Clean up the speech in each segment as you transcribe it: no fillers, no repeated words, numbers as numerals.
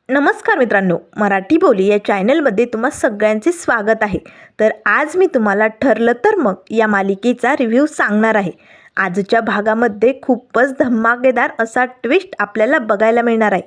नमस्कार मित्रांनो, मराठी बोली या चॅनलमध्ये तुम्हा सगळ्यांचे स्वागत आहे. तर आज मी तुम्हाला ठरलं तर मग या मालिकेचा रिव्ह्यू सांगणार आहे. आजच्या भागामध्ये खूपच धमाकेदार असा ट्विस्ट आपल्याला बघायला मिळणार आहे.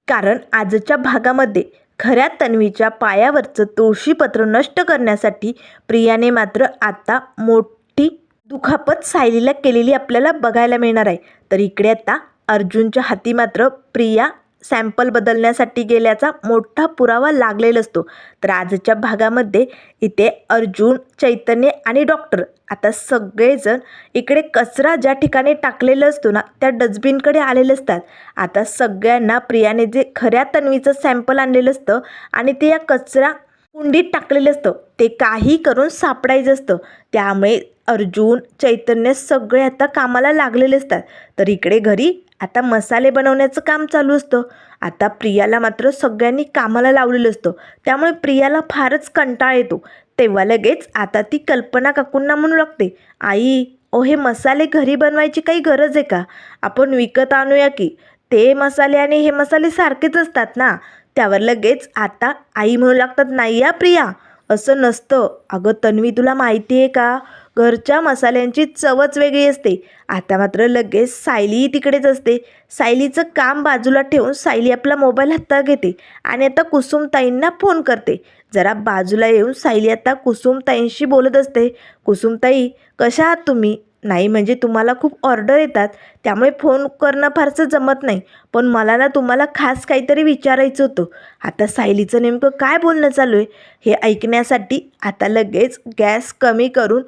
कारण आजच्या भागामध्ये खऱ्या तन्वीच्या पायावरचं तुळशीपत्र नष्ट करण्यासाठी प्रियाने मात्र आता मोठी दुखापत सायलीला केलेली आपल्याला बघायला मिळणार आहे. तर इकडे आता अर्जुनच्या हाती मात्र प्रिया सॅम्पल बदलण्यासाठी गेल्याचा मोठा पुरावा लागलेला असतो. तर आजच्या भागामध्ये इथे अर्जुन, चैतन्य आणि डॉक्टर आता सगळेजण इकडे कचरा ज्या ठिकाणी टाकलेला असतो ना त्या डस्टबिनकडे आलेले असतात. आता सगळ्यांना प्रियाने जे खऱ्या तन्वीचं सॅम्पल आणलेलं असतं आणि ते या कचरा कुंडीत टाकलेलं असतं ते काही करून सापडायचं असतं. त्यामुळे अर्जुन, चैतन्य सगळे आता कामाला लागलेले असतात. तर इकडे घरी आता मसाले बनवण्याचं काम चालू असतं. आता प्रियाला मात्र सगळ्यांनी कामाला लावलेलं असतं. त्यामुळे प्रियाला फारच कंटाळा येतो. तेव्हा लगेच आता ती कल्पना काकूंना म्हणू लागते, आई हे मसाले घरी बनवायची काही गरज आहे का? आपण विकत आणूया की. ते मसाले आणि हे मसाले सारखेच असतात ना. त्यावर लगेच आता आई म्हणू लागतात, नाही या प्रिया, असं नसतं. अगं तन्वी, तुला माहिती आहे का, घरच्या मसाल्यांची चवच वेगळी असते. आता मात्र लगेच सायलीही तिकडेच असते. सायलीचं काम बाजूला ठेवून सायली आपला मोबाईल हातात घेते आणि आता कुसुमताईंना फोन करते. जरा बाजूला येऊन सायली आता कुसुमताईंशी बोलत असते. कुसुमताई, कशा आहात तुम्ही? नाही म्हणजे तुम्हाला खूप ऑर्डर येतात त्यामुळे फोन करणं फारसं जमत नाही, पण मला ना तुम्हाला खास काहीतरी विचारायचं होतं. आता सायलीचं नेमकं काय बोलणं चालू आहे हे ऐकण्यासाठी आता लगेच गॅस कमी करून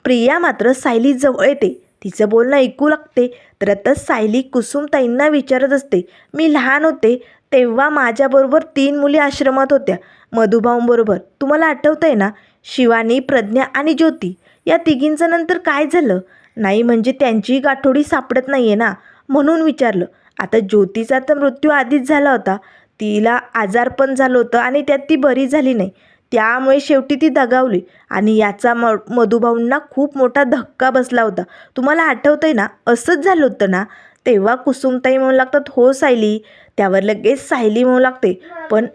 प्रिया मात्र सायली जवळ येते. तिचं बोलणं ऐकू लागते. तर आता सायली कुसुमताईंना विचारत असते, मी लहान होते तेव्हा माझ्याबरोबर 3 मुली आश्रमात होत्या मधुभाऊंबरोबर. तुम्हाला आठवतं आहे ना? शिवानी, प्रज्ञा आणि ज्योती. या तिघींचं नंतर काय झालं? नाही म्हणजे त्यांचीही गाठोडी सापडत नाही आहे ना, म्हणून विचारलं. आता ज्योतीचा तर मृत्यू आधीच झाला होता. तिला आजारपण झालं होतं आणि त्यात ती बरी झाली नाही. त्यामुळे शेवटी ती दगावली आणि याचा मधुभाऊंना खूप मोठा धक्का बसला होता. तुम्हाला आठवतं आहे ना? असंच झालं होतं ना? तेव्हा कुसुमताई म्हणू लागतात, हो सायली. त्यावर लगेच सायली म्हणू लागते, पण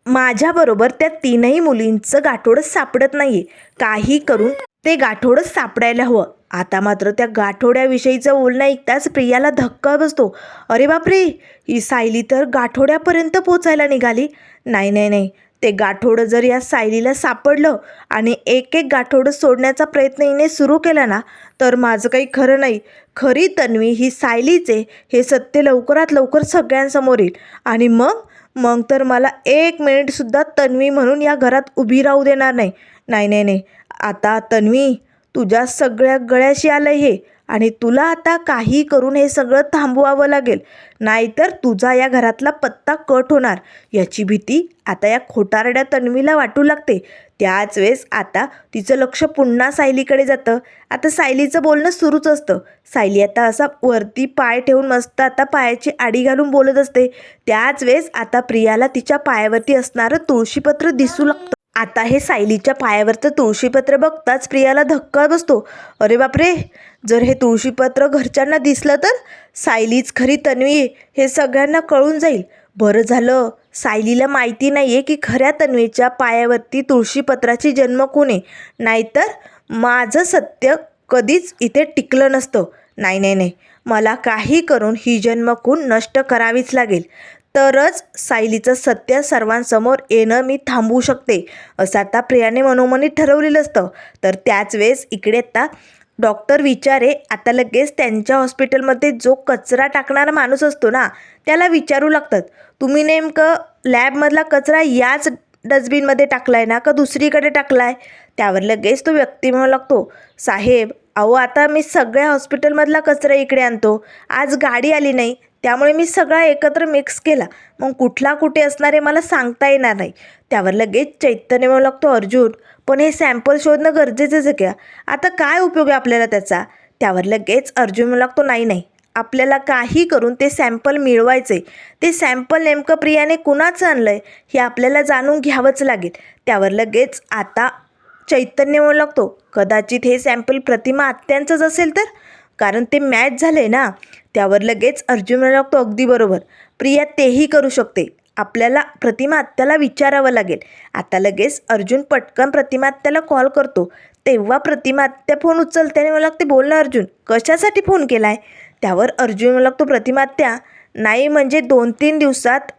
माझ्याबरोबर त्या 3ही मुलींचं गाठोडं सापडत नाही आहे. काही करून ते गाठोडं सापडायला हवं. आता मात्र त्या गाठोड्याविषयीचं बोलणं ऐकताच प्रियाला धक्का बसतो. अरे बापरे, ही सायली तर गाठोड्यापर्यंत पोचायला निघाली. नाही नाही नाही, ते गाठोडं जर या सायलीला सापडलं आणि एक एक गाठोडं सोडण्याचा प्रयत्न हिने सुरू केला ना, तर माझं काही खरं नाही. खरी तन्वी ही सायलीचे हे सत्य लवकरात लवकर सगळ्यांसमोर येईल आणि मग मग तर मला 1 मिनिटसुद्धा तन्वी म्हणून या घरात उभी राहू देणार नाही. नाही नाही नाही, आता तन्वी, तुझ्या सगळ्या गळ्याशी आलं हे आणि तुला आता काही करून हे सगळं थांबवावं लागेल, नाहीतर तुझा या घरातला पत्ता कट होणार याची भीती आता या खोटारड्या तन्वीला वाटू लागते. त्याच वेळेस आता तिचं लक्ष पुन्हा सायलीकडे जातं. आता सायलीचं बोलणं सुरूच असतं. सायली आता असा वरती पाय ठेवून मस्त आता पायाची आडी घालून बोलत असते. त्याच वेळेस आता प्रियाला तिच्या पायावरती असणारं तुळशीपत्र दिसू लागतं. आता हे सायलीच्या पायावरचं तुळशीपत्र बघताच प्रियाला धक्का बसतो. अरे बापरे, जर हे तुळशीपत्र घरच्यांना दिसलं तर सायलीच खरी तन्वी हे सगळ्यांना कळून जाईल. बरं झालं सायलीला माहिती नाही आहे की खऱ्या तन्वीच्या पायावरती तुळशीपत्राची जन्मखून आहे, नाहीतर माझं सत्य कधीच इथे टिकलं नसतं. नाही नाही नाही, मला काही करून ही जन्मखून नष्ट करावीच लागेल, तरच सायलीचं सत्य सर्वांसमोर येणं मी थांबवू शकते, असं आता प्रियाने मनोमनी ठरवलेलं असतं. तर त्याच वेळेस इकडे आता डॉक्टर विचारे आता लगेच त्यांच्या हॉस्पिटलमध्ये जो कचरा टाकणारा माणूस असतो ना त्याला विचारू लागतात, तुम्ही नेमकं लॅबमधला कचरा याच डस्टबिनमध्ये टाकला आहे ना का दुसरीकडे टाकला आहे? त्यावर लगेच तो व्यक्ती म्हणू लागतो, साहेब अहो, आता मी सगळ्या हॉस्पिटलमधला कचरा इकडे आणतो. आज गाडी आली नाही त्यामुळे मी सगळा एकत्र मिक्स केला. मग कुठला कुठे असणार आहे मला सांगता येणार नाही. त्यावर लगेच चैतन्य म्हणू लागतो, अर्जुन पण हे सॅम्पल शोधणं गरजेचंच आहे का? आता काय उपयोग आहे आपल्याला त्याचा? त्यावर लगेच अर्जुन म्हणू लागतो, नाही नाही, आपल्याला काही करून ते सॅम्पल मिळवायचे. ते सॅम्पल नेमकं प्रियाने कुणाचं आणलं आहे हे आपल्याला जाणून घ्यावंच लागेल. त्यावर लगेच आता चैतन्य म्हणू लागतो, कदाचित हे सॅम्पल प्रतिमा आत्यांचंच असेल तर, कारण ते मॅच झालं आहे ना. त्यावर लगेच अर्जुन म्हणू लागतो, अगदी बरोबर, प्रिया तेही करू शकते. आपल्याला प्रतिमा आत्याला विचारावं लागेल. आता लगेच अर्जुन पटकन प्रतिमा आत्याला कॉल करतो. तेव्हा प्रतिमा आत्या फोन उचलते आणि मला लागते, बोल ना अर्जुन, कशासाठी फोन केला आहे? त्यावर अर्जुन मला लागतो, प्रतिमा आत्या, नाही म्हणजे 2-3 दिवसात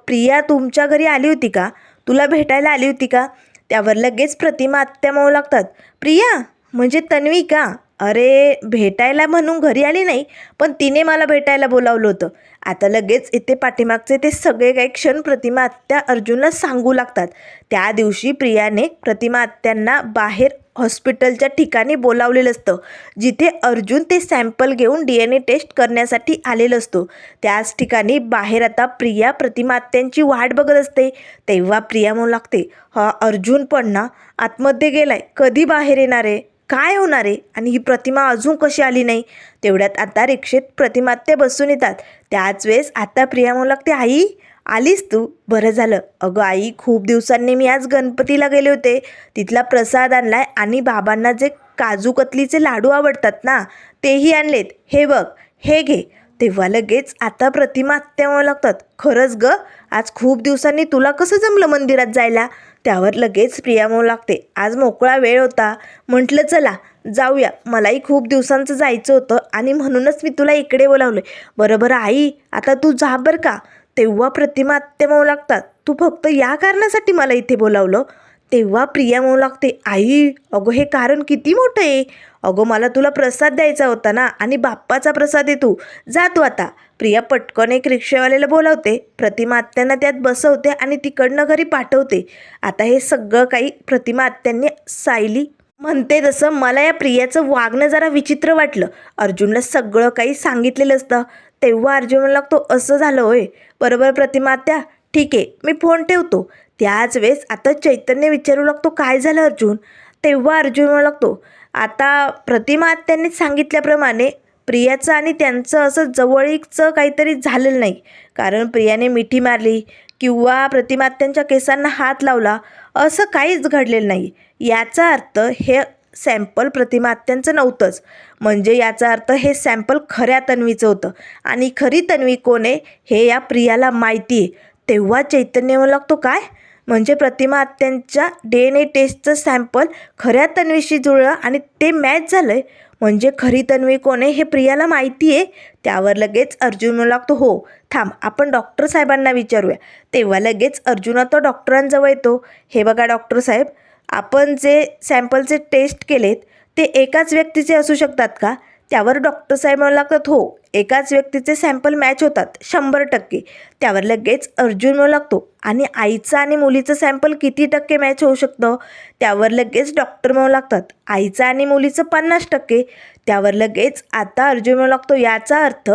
प्रिया तुमच्या घरी आली होती का? तुला भेटायला आली होती का? त्यावर लगेच प्रतिमा आत्या म्हणू लागतात, प्रिया म्हणजे तन्वी का? अरे भेटायला म्हणून घरी आली नाही, पण तिने मला भेटायला बोलावलं होतं. आता लगेच इथे पाठीमागचे ते सगळे काही क्षण प्रतिमा आत्या अर्जुनला सांगू लागतात. त्या दिवशी प्रियाने प्रतिमा आत्यांना बाहेर हॉस्पिटलच्या ठिकाणी बोलावलेलं असतं, जिथे अर्जुन ते सॅम्पल घेऊन DNA टेस्ट करण्यासाठी आलेलं असतो. त्याच ठिकाणी बाहेर आता प्रिया प्रतिमा आत्यांची वाट बघत असते. तेव्हा प्रिया म्हणू लागते, हा अर्जुन पण ना आतमध्ये गेलाय, कधी बाहेर येणार आहे, काय होणार आहे, आणि ही प्रतिमा अजून कशी आली नाही? तेवढ्यात आता रिक्षेत प्रतिमा आत्या बसून येतात. त्याच वेळेस आता प्रिया म्हणू लागते, आई आलीस तू, बरं झालं. अगं आई, खूप दिवसांनी मी आज गणपतीला गेले होते, तिथला प्रसाद आणलाय आणि बाबांना जे काजू कतलीचे लाडू आवडतात ना, तेही आणलेत, हे बघ, हे घे. तेव्हा लगेच आता प्रतिमा आत्या म्हणू लागतात, खरंच ग, आज खूप दिवसांनी तुला कसं जमलं मंदिरात जायला? त्यावर लगेच प्रिया म्हणू लागते, आज मोकळा वेळ होता, म्हटलं चला जाऊया, मलाही खूप दिवसांचं जायचं होतं आणि म्हणूनच मी तुला इकडे बोलावलं. बरोबर आई, आता तू जा बरं का. तेव्हा प्रतिमा आत्या म्हणू लागतात, तू फक्त या कारणासाठी मला इथे बोलावलं? तेव्हा प्रिया म्हणू लागते, आई अगं हे कारण किती मोठं आहे. अगं मला तुला प्रसाद द्यायचा होता ना, आणि बाप्पाचा प्रसाद आहे, तू जा तू आता. प्रिया पटकन एक रिक्षावाल्याला बोलावते, प्रतिमा आत्यांना त्यात बसवते आणि तिकडनं घरी पाठवते. आता हे सगळं काही प्रतिमा आत्यांनी सायली म्हणते तसं मला या प्रियाचं वागणं जरा विचित्र वाटलं. अर्जुनला सगळं काही सांगितलेलं असतं. तेव्हा अर्जुन लागतो, असं झालं होय, बरोबर प्रतिमा आत्या, ठीक आहे, मी फोन ठेवतो. त्याच वेळेस आता चैतन्य विचारू लागतो, काय झालं अर्जुन? तेव्हा अर्जुन म्हणू लागतो, आता प्रतिमा आत्यांनी सांगितल्याप्रमाणे प्रियाचं आणि त्यांचं असं जवळीकचं काहीतरी झालेलं नाही. कारण प्रियाने मिठी मारली किंवा प्रतिमा आत्यांच्या केसांना हात लावला, असं काहीच घडलेलं नाही. याचा अर्थ हे सॅम्पल प्रतिमा आत्यांचं नव्हतंच. म्हणजे याचा अर्थ हे सॅम्पल खऱ्या तन्वीचं होतं आणि खरी तन्वी कोण आहे हे या प्रियाला माहिती आहे. तेव्हा चैतन्य म्हणू लागतो, काय म्हणजे प्रतिमा आत्यांच्या DNA टेस्टचं सॅम्पल खऱ्या तन्वीशी जुळलं आणि ते मॅच झालं आहे, म्हणजे खरी तन्वी कोण आहे हे प्रियाला माहिती आहे. त्यावर लगेच अर्जुन म्हणू लागतो, हो थांब, आपण डॉक्टर साहेबांना विचारूया. तेव्हा लगेच अर्जुन तो डॉक्टरांजवळ येतो. हे बघा डॉक्टर साहेब, आपण जे सॅम्पलचे टेस्ट केलेत ते एकाच व्यक्तीचे असू शकतात का? त्यावर डॉक्टर साहेब म्हणू लागतात, हो एकाच व्यक्तीचे सॅम्पल मॅच होतात 100%. त्यावर लगेच अर्जुन म्हणू लागतो, आणि आईचं आणि मुलीचं सॅम्पल किती टक्के मॅच होऊ शकतं? त्यावर लगेच डॉक्टर म्हणू लागतात, आईचं आणि मुलीचं 50%. त्यावर लगेच आता अर्जुन म्हणू लागतो, याचा अर्थ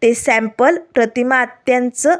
ते सॅम्पल प्रतिमा आत्यांचं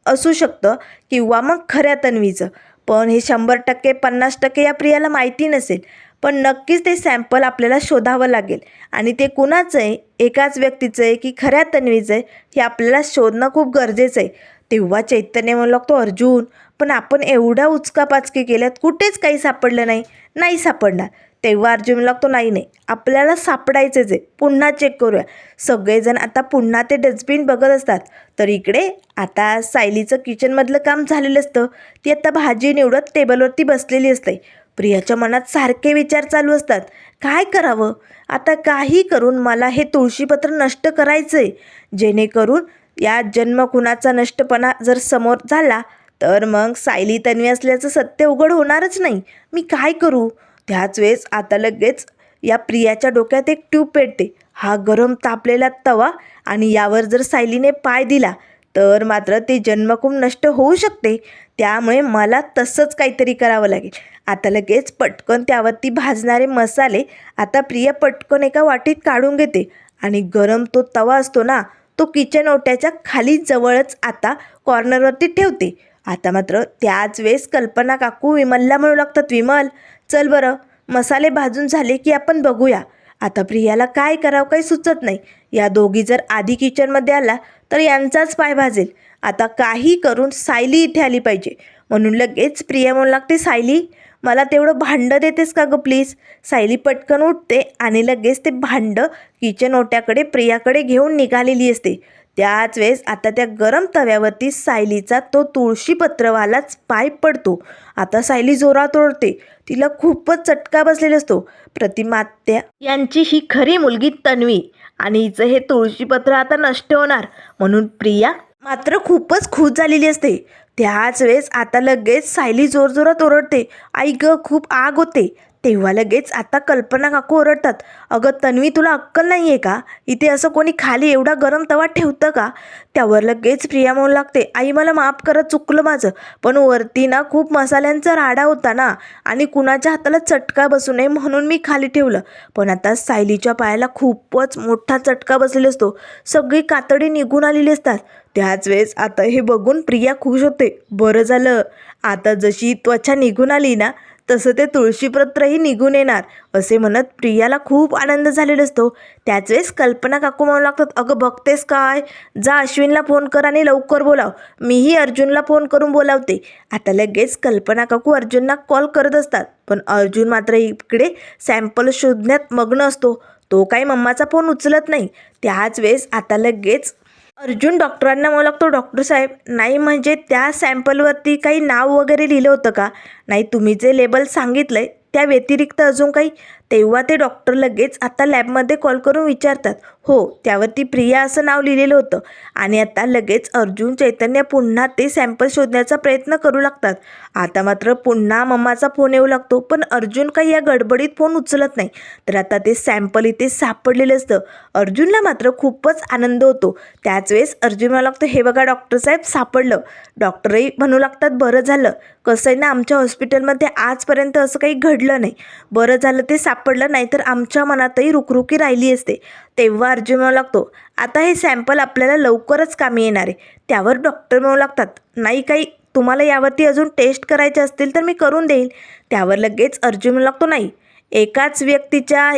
असू शकतं किंवा मग खऱ्या तन्वीचं. पण हे 100% 50% या प्रियाला माहिती नसेल. पण नक्कीच ते सॅम्पल आपल्याला शोधावं लागेल आणि ते कुणाचं आहे, एकाच व्यक्तीचं आहे की खऱ्या तन्वीचं आहे, हे आपल्याला शोधणं खूप गरजेचं आहे. तेव्हा चैतन्य म्हणू लागतो, अर्जुन पण आपण एवढ्या उचकापाचकी केल्यात, कुठेच काही सापडलं नाही. नाही सापडणार. तेव्हा अर्जुन म्हणू लागतो, नाही आपल्याला सापडायचंच आहे, पुन्हा चेक करूया. सगळेजण आता पुन्हा ते डस्टबिन बघत असतात. तर इकडे आता सायलीचं किचनमधलं काम झालेलं असतं. ती आता भाजी निवडत टेबलवरती बसलेली असते. प्रियाच्या मनात सारखे विचार चालू असतात, काय करावं आता? काही करून मला हे तुळशीपत्र नष्ट करायचं आहे, जेणेकरून या जन्मखुनाचा नष्टपणा जर समोर झाला तर मग सायली तन्वी असल्याचं सत्य उघड होणारच नाही. मी काय करू? त्याच वेळेस आता लगेच या प्रियाच्या डोक्यात एक ट्यूब पेटते. हा गरम तापलेला तवा, आणि यावर जर सायलीने पाय दिला तर मात्र ते जन्मकुंभ नष्ट होऊ शकते. त्यामुळे मला तसंच काहीतरी करावं लागेल. आता लगेच पटकन त्यावरती भाजणारे मसाले आता प्रिया पटकन एका वाटीत काढून घेते आणि गरम तो तवा असतो ना, तो किचन ओट्याच्या खाली जवळच आता कॉर्नरवरती ठेवते. आता मात्र त्याच वेळेस कल्पना काकू विमलला म्हणू लागतात, विमल चल बरं, मसाले भाजून झाले की आपण बघूया. आता प्रियाला काय करावं काही सुचत नाही. या दोघी जर आधी किचनमध्ये आला तर यांचाच पाय भाजेल. आता काही करून सायली इथे आली पाहिजे. म्हणून लगेच प्रिया म्हणू लागते, सायली मला तेवढं भांडं देतेस का गं प्लीज? सायली पटकन उठते आणि लगेच ते भांडं किचन ओट्याकडे प्रियाकडे घेऊन निघालेली असते. त्याच वेळेस आता त्या गरम तव्यावरती सायलीचा तो तुळशीपत्रवालाच पाय पडतो. आता सायली जोरात ओरडते. तिला खूपच चटका बसलेला असतो. प्रतिमात्या यांची ही खरी मुलगी तन्वी आणि हिचं हे तुळशीपत्र आता नष्ट होणार म्हणून प्रिया मात्र खूपच खुश झालेली असते. त्याच वेळेस आता लगेच सायली जोरजोरात ओरडते, आई ग खूप आग होते. तेव्हा लगेच आता कल्पना काकू ओरडतात, अगं तन्वी तुला अक्कल नाही आहे का? इथे असं कोणी खाली एवढा गरम तवा ठेवतं का? त्यावर लगेच प्रिया म्हणू लागते, आई मला माफ करा चुकलं माझं, पण वरती ना खूप मसाल्यांचा राडा होता ना आणि कुणाच्या हाताला चटका बसू नये म्हणून मी खाली ठेवलं. पण आता सायलीच्या पायाला खूपच मोठा चटका बसलेला असतो. सगळी कातडी निघून आलेली असतात. त्याच वेळेस आता हे बघून प्रिया खुश होते. बरं झालं, आता जशी त्वचा निघून आली ना तसं ते तुळशीपत्रही निघून येणार असे म्हणत प्रियाला खूप आनंद झालेला असतो. त्याच वेळेस कल्पना काकू म्हणू लागतात, अगं बघतेस काय, जा अश्विनला फोन कर आणि लवकर बोलाव. मीही अर्जुनला फोन करून बोलावते. आता लगेच कल्पना काकू अर्जुनला कॉल करत असतात. पण अर्जुन मात्र इकडे सॅम्पल शोधण्यात मग्न असतो. तो काही मम्माचा फोन उचलत नाही. त्याच वेळेस आता लगेच अर्जुन डॉक्टरांना म्हणू लागतो, डॉक्टर साहेब नाही म्हणजे त्या सॅम्पलवरती काही नाव वगैरे लिहिलं होतं का? नाही तुम्ही जे लेबल सांगितलं त्या व्यतिरिक्त अजून काही? तेव्हा ते डॉक्टर लगेच आता लॅबमध्ये कॉल करून विचारतात, हो त्यावरती प्रिया असं नाव लिहिलेलं होतं. आणि आता लगेच अर्जुन चैतन्य पुन्हा ते सॅम्पल शोधण्याचा प्रयत्न करू लागतात. आता मात्र पुन्हा मम्माचा फोन येऊ लागतो. पण अर्जुन काही या गडबडीत फोन उचलत नाही. तर आता ते सॅम्पल इथे सापडलेलं असतं. अर्जुनला मात्र खूपच आनंद होतो. त्याच वेळेस अर्जुन म्हणू लागतो, हे बघा डॉक्टर साहेब सापडलं. डॉक्टरही म्हणू लागतात, बरं झालं, कसं आहे ना आमच्या हॉस्पिटलमध्ये आजपर्यंत असं काही घडलं नाही. बरं झालं ते सापडलं, नाहीतर आमच्या मनातही रुकरुकी राहिली असते. तेव्हा अर्जुन म्हणू लागतो, आता हे सॅम्पल आपल्याला लवकरच कामी येणार आहे. त्यावर डॉक्टर म्हणू लागतात, नाही काही तुम्हाला यावरती अजून टेस्ट करायचे असतील तर मी करून देईल. त्यावर लगेच अर्जुन म्हणू लागतो, नाही एकाच व्यक्तीच्या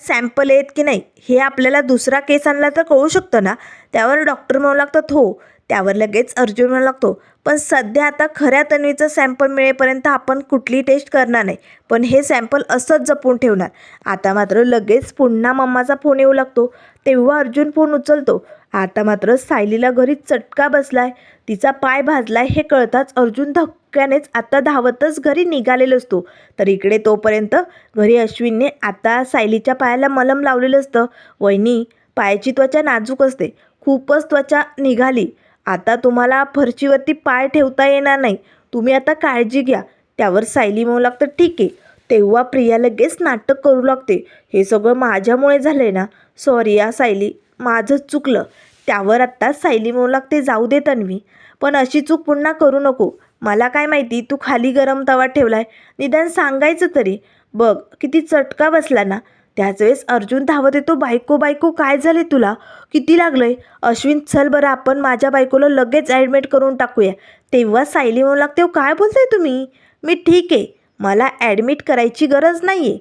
सॅम्पल आहेत की नाही हे आपल्याला दुसरा केस आणला तर कळू शकतं ना. त्यावर डॉक्टर म्हणू लागतात, हो. त्यावर लगेच अर्जुन म्हणू लागतो, पण सध्या आता खऱ्या तन्वीचं सॅम्पल मिळेपर्यंत आपण कुठली टेस्ट करणार नाही, पण हे सॅम्पल असंच जपून ठेवणार. आता मात्र लगेच पुन्हा मम्माचा फोन येऊ लागतो. तेव्हा अर्जुन फोन उचलतो. आता मात्र सायलीला घरी चटका बसलाय, तिचा पाय भाजलाय हे कळताच अर्जुन धक्क्यानेच आता धावतच घरी निघालेला असतो. तर इकडे तोपर्यंत घरी अश्विनने आता सायलीच्या पायाला मलम लावलेलं असतं. वहिनी पायाची त्वचा नाजूक असते, खूपच त्वचा निघाली, आता तुम्हाला फरशीवरती पाय ठेवता येणार नाही, तुम्ही आता काळजी घ्या. त्यावर सायली म्हणू लागतं, ठीक आहे. तेव्हा प्रिया लगेच नाटक करू लागते, हे सगळं माझ्यामुळे झालं आहे ना, सॉरी या सायली, माझंच चुकलं. त्यावर आत्ता सायली म्हणू लागते, जाऊ दे तन्वी, पण अशी चूक पुन्हा करू नको. मला काय माहिती तू खाली गरम तवा ठेवलाय, निदान सांगायचं तरी. बघ किती चटका बसला ना. त्याच वेळेस अर्जुन धावत येतो, बायको बायको काय झाले तुला, किती लागलंय? अश्विन चल बरं आपण माझ्या बायकोला लगेच ॲडमिट करून टाकूया. तेव्हा सायली म्हणू लागते, काय बोलताय तुम्ही, मी ठीक आहे, मला ॲडमिट करायची गरज नाही आहे.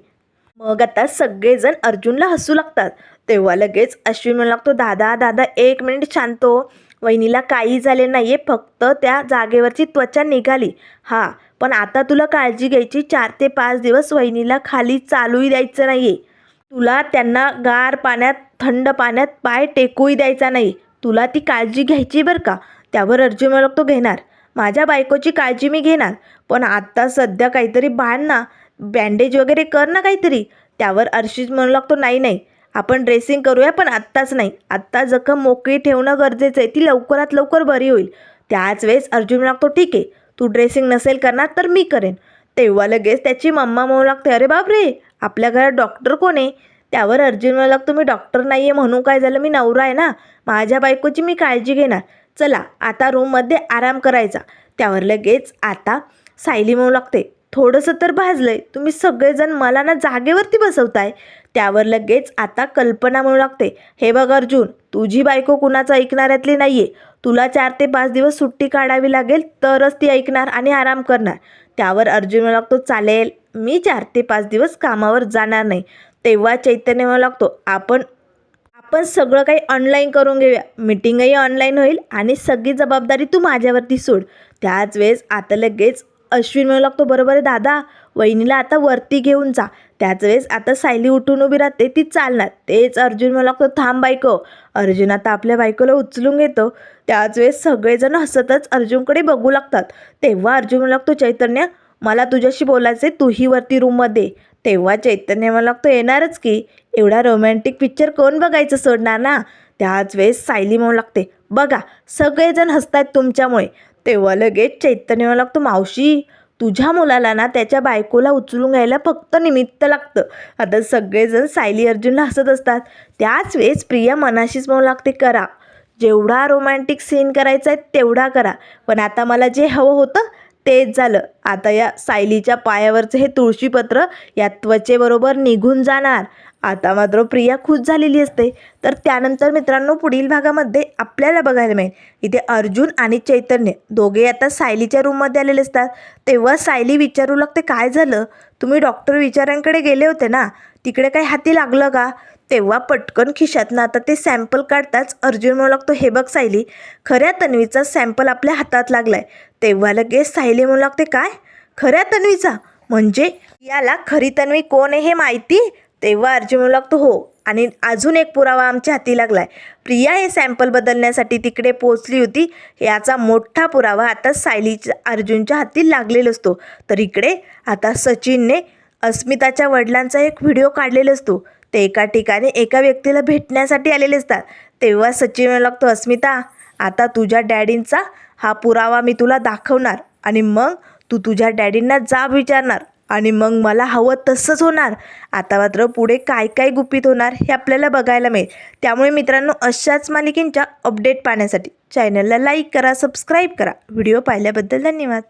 मग आता सगळेजण अर्जुनला हसू लागतात. तेव्हा लगेच अश्विन म्हणू लागतो, दादा दादा एक मिनिट शांत हो, वहिनीला काही झाले नाही आहे, फक्त त्या जागेवरची त्वचा निघाली. हां पण आता तुला काळजी घ्यायची, 4 ते 5 दिवस वहिनीला खाली चालूही द्यायचं नाही आहे. तुला त्यांना गार पाण्यात थंड पाण्यात पाय टेकूही द्यायचा नाही. तुला ती काळजी घ्यायची बरं का. त्यावर अर्जुन म्हणू लागतो, घेणार, माझ्या बायकोची काळजी मी घेणार, पण आत्ता सध्या काहीतरी बांध ना, बँडेज वगैरे कर ना काहीतरी. त्यावर अर्शित म्हणू लागतो, नाही नाही आपण ड्रेसिंग करूया, पण आत्ताच नाही, आत्ता जखम मोकळी ठेवणं गरजेचं आहे, ती लवकरात लवकर बरी होईल. त्याच वेळेस अर्जुन म्हणू लागतो, ठीक आहे तू ड्रेसिंग नसेल करणार तर मी करेन. तेव्हा लगेच त्याची मम्मा म्हणू लागते, अरे बापरे आपल्या घरात डॉक्टर कोण आहे? त्यावर अर्जुन म्हणू लागतो, मी डॉक्टर नाही आहे म्हणून काय झालं, मी नवरा आहे ना, माझ्या बायकोची मी काळजी घेणार, चला आता रूममध्ये आराम करायचा. त्यावर लगेच आता सायली म्हणू लागते, थोडंसं तर भाजलंय, तुम्ही सगळेजण मला ना जागेवरती बसवताय. त्यावर लगेच आता कल्पना म्हणू लागते, हे बघ अर्जुन, तुझी बायको कुणाचं ऐकणाऱ्यातली नाही आहे, तुला 4 ते 5 दिवस सुट्टी काढावी लागेल तरच ती ऐकणार आणि आराम करणार. त्यावर अर्जुन म्हणू लागतो, चालेल मी 4 ते 5 दिवस कामावर जाणार नाही. तेव्हा चैतन्य म्हणू लागतो, आपण सगळं काही ऑनलाईन करून घेऊया, मीटिंगही ऑनलाईन होईल आणि सगळी जबाबदारी तू माझ्यावरती सोड. त्याच वेळेस आता लगेच अश्विन म्हणू लागतो, बरोबर आहे दादा, वहिनीला आता वरती घेऊन जा. त्याच वेळेस आता सायली उठून उभी राहते, ती चालणार. तेच अर्जुन म्हणू लागतो, थांब बायको. अर्जुन आता आपल्या बायकोला उचलून घेतो. त्याच वेळेस सगळेजण हसतच अर्जुनकडे बघू लागतात. तेव्हा अर्जुन म्हणू लागतो, चैतन्य मला तुझ्याशी बोलायचं आहे, तूही वरती रूममध्ये. तेव्हा चैतन्य म्हणू लागतो, येणारच की, एवढा रोमॅन्टिक पिक्चर कोण बघायचं सोडणार ना. त्याच वेळेस सायली म्हणू लागते, बघा सगळेजण हसतायत तुमच्यामुळे. तेव्हा लगेच चैतन्य म्हणू लागतो, मावशी तुझ्या मुलाला ना त्याच्या बायकोला उचलून घ्यायला फक्त निमित्त लागतं. आता सगळेजण सायली अर्जुनला हसत असतात. त्याच वेळेस प्रिया मनाशीच म्हणू लागते, करा जेवढा रोमॅन्टिक सीन करायचा आहे तेवढा करा, पण आता मला जे हवं होतं तेच झालं. आता या सायलीच्या पायावरचं हे तुळशीपत्र या त्वचेबरोबर निघून जाणार. आता मात्र प्रिया खुश झालेली असते. तर त्यानंतर मित्रांनो पुढील भागामध्ये आपल्याला बघायला मिळेल, इथे अर्जुन आणि चैतन्य दोघे आता सायलीच्या रूममध्ये आलेले असतात. तेव्हा सायली विचारू लागते, काय झालं, तुम्ही डॉक्टर विचारांकडे गेले होते ना, तिकडे काही हाती लागलं का. तेव्हा पटकन खिशातनं आता ते सॅम्पल काढताच अर्जुन म्हणू लागतो, हे बघ सायली, खऱ्या तन्वीचा सॅम्पल आपल्या हातात लागलाय. तेव्हा लगेच सायली म्हणू लागते, काय खऱ्या तन्वीचा, म्हणजे याला खरी तन्वी कोण आहे हे माहिती. तेव्हा अर्जुन म्हणू लागतो, हो, आणि अजून एक पुरावा आमच्या हाती लागलाय. प्रिया हे सॅम्पल बदलण्यासाठी तिकडे पोचली होती, याचा मोठा पुरावा आता सायलीच्या अर्जुनच्या हाती लागलेला असतो. तर इकडे आता सचिनने अस्मिताच्या वडिलांचा एक व्हिडिओ काढलेला असतो. ते एका ठिकाणी एका व्यक्तीला भेटण्यासाठी आलेले असतात. तेव्हा सचिन म्हणू लागतो, अस्मिता आता तुझ्या डॅडींचा हा पुरावा मी तुला दाखवणार, आणि मग तू तुझ्या डॅडींना जाब विचारणार, आणि मग मला हवं तसंच होणार. आता मात्र पुढे काय काय गुपित होणार हे आपल्याला बघायला मिळेल. त्यामुळे मित्रांनो अशाच मालिकेंच्या अपडेट पाहण्यासाठी चॅनलला लाईक करा, सबस्क्राईब करा. व्हिडिओ पाहिल्याबद्दल धन्यवाद.